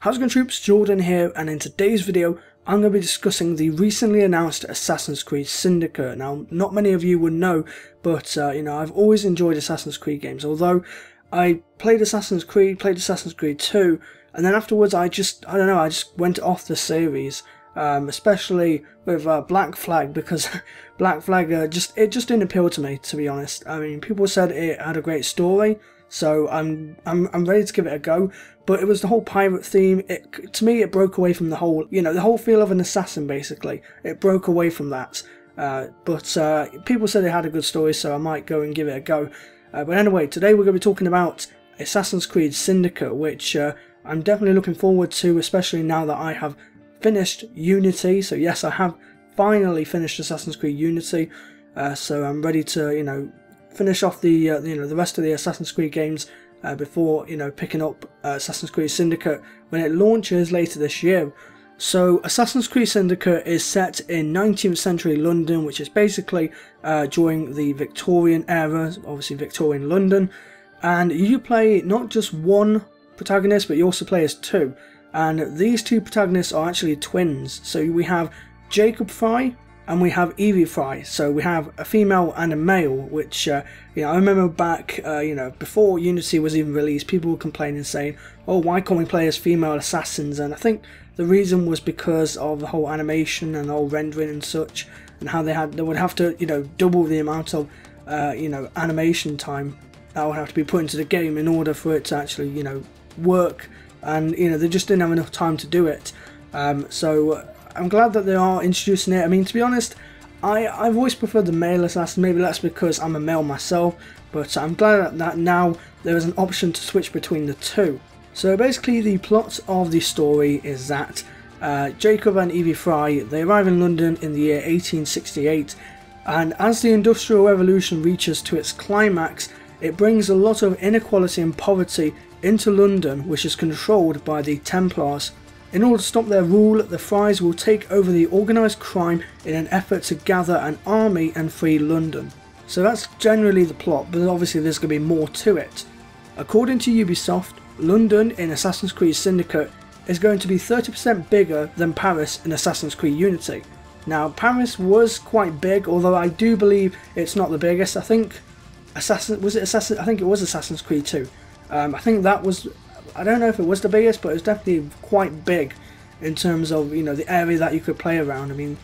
How's it going, troops? Jordan here, and in today's video I'm going to be discussing the recently announced Assassin's Creed Syndicate. Now, not many of you would know, but I've always enjoyed Assassin's Creed games. Although I played Assassin's Creed 2, and then afterwards I just went off the series, especially with Black Flag, because Black Flag just didn't appeal to me, to be honest. I mean, people said it had a great story, so I'm ready to give it a go. But it was the whole pirate theme. To me, it broke away from the whole, the whole feel of an assassin. Basically, it broke away from that. But people said it had a good story, so I might go and give it a go. But anyway, today we're going to be talking about Assassin's Creed Syndicate, which I'm definitely looking forward to, especially now that I have finished Unity. So yes, I have finally finished Assassin's Creed Unity. So I'm ready to finish off the the rest of the Assassin's Creed games before picking up Assassin's Creed Syndicate when it launches later this year. So Assassin's Creed Syndicate is set in 19th century London, which is basically during the Victorian era, obviously Victorian London, and you play not just one protagonist, but you also play as two, and these two protagonists are actually twins. So we have Jacob Fry and we have Evie Fry. So we have a female and a male, which I remember back before Unity was even released, people were complaining, saying, oh, why can't we play as female assassins? And I think the reason was because of the whole animation and the whole rendering and such, and how they would have to double the amount of animation time that would have to be put into the game in order for it to actually work, and they just didn't have enough time to do it. So I'm glad that they are introducing it. I mean, to be honest, I've always preferred the male assassin. Maybe that's because I'm a male myself, but I'm glad that now there is an option to switch between the two. So basically the plot of the story is that Jacob and Evie Fry, they arrive in London in the year 1868, and as the Industrial Revolution reaches to its climax, it brings a lot of inequality and poverty into London, which is controlled by the Templars. In order to stop their rule, the Frys will take over the organised crime in an effort to gather an army and free London. So that's generally the plot, but obviously there's going to be more to it. According to Ubisoft, London in Assassin's Creed Syndicate is going to be 30% bigger than Paris in Assassin's Creed Unity. Now, Paris was quite big, although I do believe it's not the biggest. I think I think it was Assassin's Creed 2. I think that was, I don't know if it was the biggest, but it was definitely quite big in terms of the area that you could play around. I mean,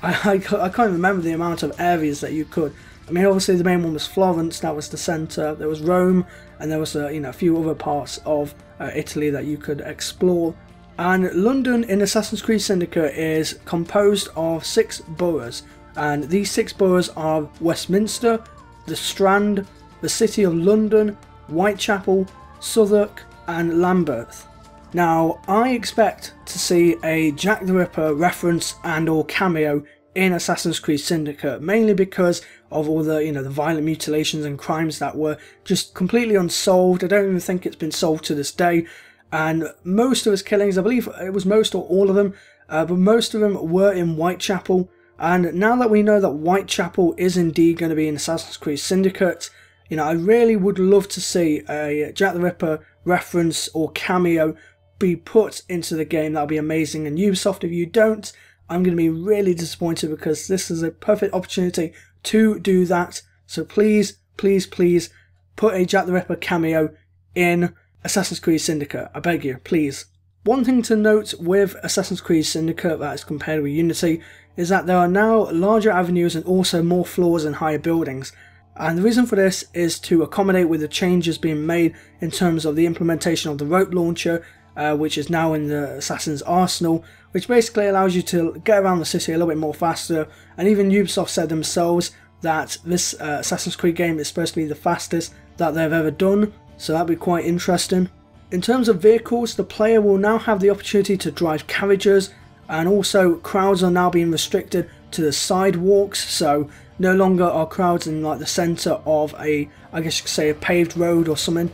I can't remember the amount of areas that you could. I mean, obviously the main one was Florence, that was the centre. There was Rome, and there was a few other parts of Italy that you could explore. And London in Assassin's Creed Syndicate is composed of 6 boroughs, and these 6 boroughs are Westminster, the Strand, the City of London, Whitechapel, Southwark, and Lambeth. Now, I expect to see a Jack the Ripper reference and or cameo in Assassin's Creed Syndicate, mainly because of all the the violent mutilations and crimes that were just completely unsolved. I don't even think it's been solved to this day, and most of his killings, I believe it was most or all of them, but most of them were in Whitechapel. And now that we know that Whitechapel is indeed going to be in Assassin's Creed Syndicate, I really would love to see a Jack the Ripper reference or cameo be put into the game. That would be amazing. And Ubisoft, if you don't, I'm going to be really disappointed, because this is a perfect opportunity to do that. So please, please, please put a Jack the Ripper cameo in Assassin's Creed Syndicate. I beg you, please. One thing to note with Assassin's Creed Syndicate that is compared with Unity is that there are now larger avenues and also more floors and higher buildings. And the reason for this is to accommodate with the changes being made in terms of the implementation of the rope launcher, which is now in the Assassin's Arsenal, which basically allows you to get around the city a little bit more faster. And even Ubisoft said themselves that this Assassin's Creed game is supposed to be the fastest that they've ever done, so that'd be quite interesting. In terms of vehicles, the player will now have the opportunity to drive carriages, and also crowds are now being restricted to the sidewalks, so no longer are crowds in like the centre of I guess you could say a paved road or something.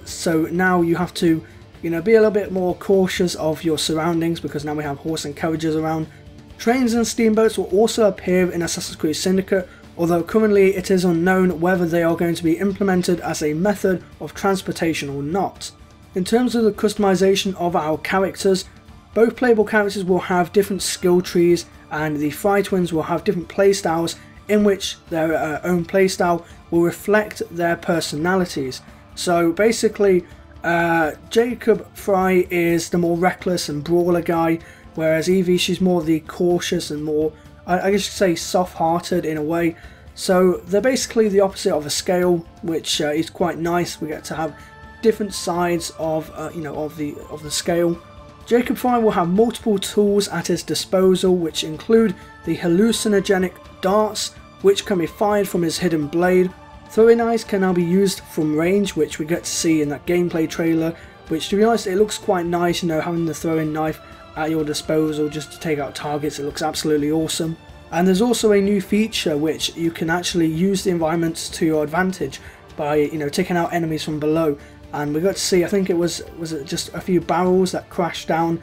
So now you have to be a little bit more cautious of your surroundings, because now we have horse and carriages around. Trains and steamboats will also appear in Assassin's Creed Syndicate, although currently it is unknown whether they are going to be implemented as a method of transportation or not. In terms of the customization of our characters, both playable characters will have different skill trees, and the Fry twins will have different playstyles in which their own playstyle will reflect their personalities. So basically, Jacob Fry is the more reckless and brawler guy, whereas Evie, she's more the cautious and more, I guess you could say, soft-hearted in a way. So they're basically the opposite of a scale, which is quite nice. We get to have different sides of the scale. Jacob Fry will have multiple tools at his disposal, which include the hallucinogenic darts, which can be fired from his hidden blade. Throwing knives can now be used from range, which we get to see in that gameplay trailer, which, to be honest, it looks quite nice, you know, having the throwing knife at your disposal just to take out targets. It looks absolutely awesome. And there's also a new feature which you can actually use the environments to your advantage by, you know, taking out enemies from below. And we got to see, I think it was just a few barrels that crashed down,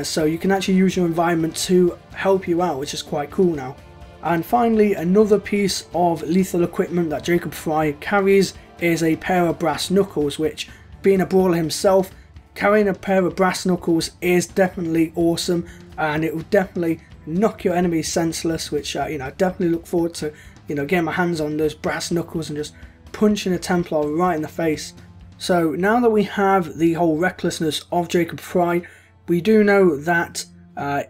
so you can actually use your environment to help you out, which is quite cool now. And finally, another piece of lethal equipment that Jacob Fry carries is a pair of brass knuckles, which, being a brawler himself, carrying a pair of brass knuckles is definitely awesome, and it will definitely knock your enemies senseless, which you know, I definitely look forward to, you know, getting my hands on those brass knuckles and just punching a Templar right in the face. So now that we have the whole recklessness of Jacob Fry, we do know that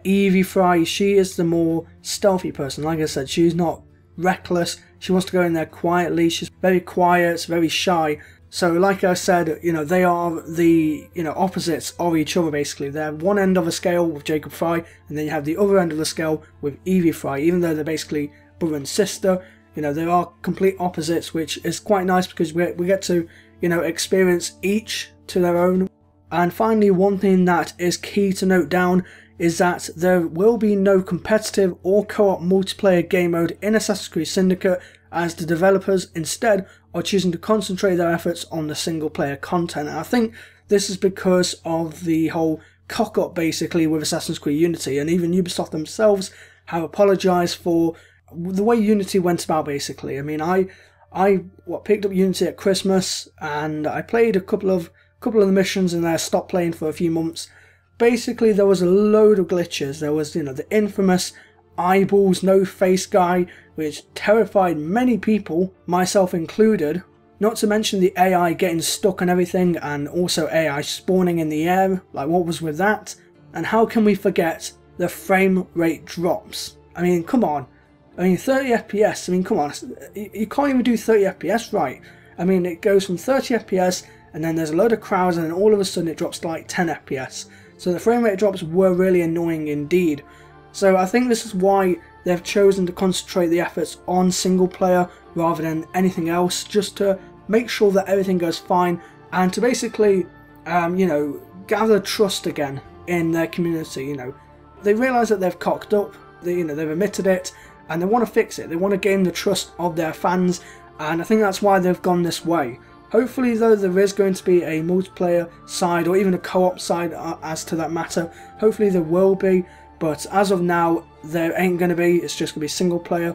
Evie Fry, she is the more stealthy person. Like I said, she's not reckless. She wants to go in there quietly. She's very quiet, very shy. So like I said, you know, they are the, you know, opposites of each other basically. They're one end of a scale with Jacob Fry, and then you have the other end of the scale with Evie Fry. Even though they're basically brother and sister, you know, they are complete opposites, which is quite nice because we get to, you know, experience each to their own. And finally, one thing that is key to note down is that there will be no competitive or co-op multiplayer game mode in Assassin's Creed Syndicate, as the developers instead are choosing to concentrate their efforts on the single player content. And I think this is because of the whole cock-up basically with Assassin's Creed Unity, and even Ubisoft themselves have apologised for the way Unity went about basically. I mean, I picked up Unity at Christmas, and I played a couple of the missions and then I stopped playing for a few months. Basically, there was a load of glitches. There was, you know, the infamous eyeballs, no face guy, which terrified many people, myself included. Not to mention the AI getting stuck and everything, and also AI spawning in the air. Like, what was with that? And how can we forget the frame rate drops? I mean, come on. I mean, 30 FPS, I mean, come on. You can't even do 30 FPS right. I mean, it goes from 30 FPS, and then there's a load of crowds, and then all of a sudden it drops to like 10 FPS. So the frame rate drops were really annoying indeed. So I think this is why they've chosen to concentrate the efforts on single player rather than anything else, just to make sure that everything goes fine, and to basically, you know, gather trust again in their community. You know, they realise that they've cocked up, you know, they've admitted it, and they want to fix it. They want to gain the trust of their fans, and I think that's why they've gone this way. Hopefully, though, there is going to be a multiplayer side, or even a co-op side as to that matter. Hopefully there will be, but as of now, there ain't going to be. It's just going to be single player,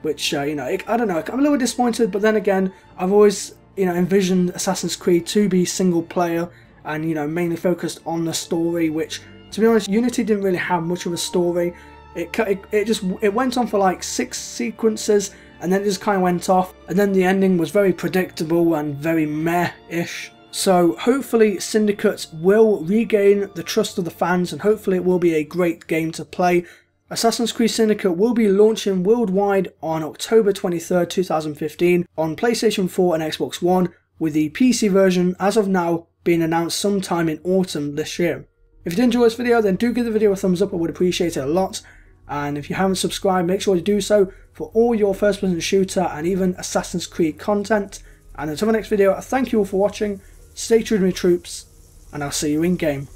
which, you know, I don't know, I'm a little disappointed, but then again, I've always, you know, envisioned Assassin's Creed to be single player and, you know, mainly focused on the story, which, to be honest, Unity didn't really have much of a story. It went on for like 6 sequences, and then it just kind of went off, and then the ending was very predictable and very meh-ish. So hopefully Syndicate will regain the trust of the fans, and hopefully it will be a great game to play. Assassin's Creed Syndicate will be launching worldwide on October 23rd, 2015 on PlayStation 4 and Xbox One, with the PC version as of now being announced sometime in autumn this year. If you did enjoy this video, then do give the video a thumbs up, I would appreciate it a lot. And if you haven't subscribed, make sure to do so for all your first-person shooter and even Assassin's Creed content. And until the next video, I thank you all for watching, stay true to me troops, and I'll see you in game.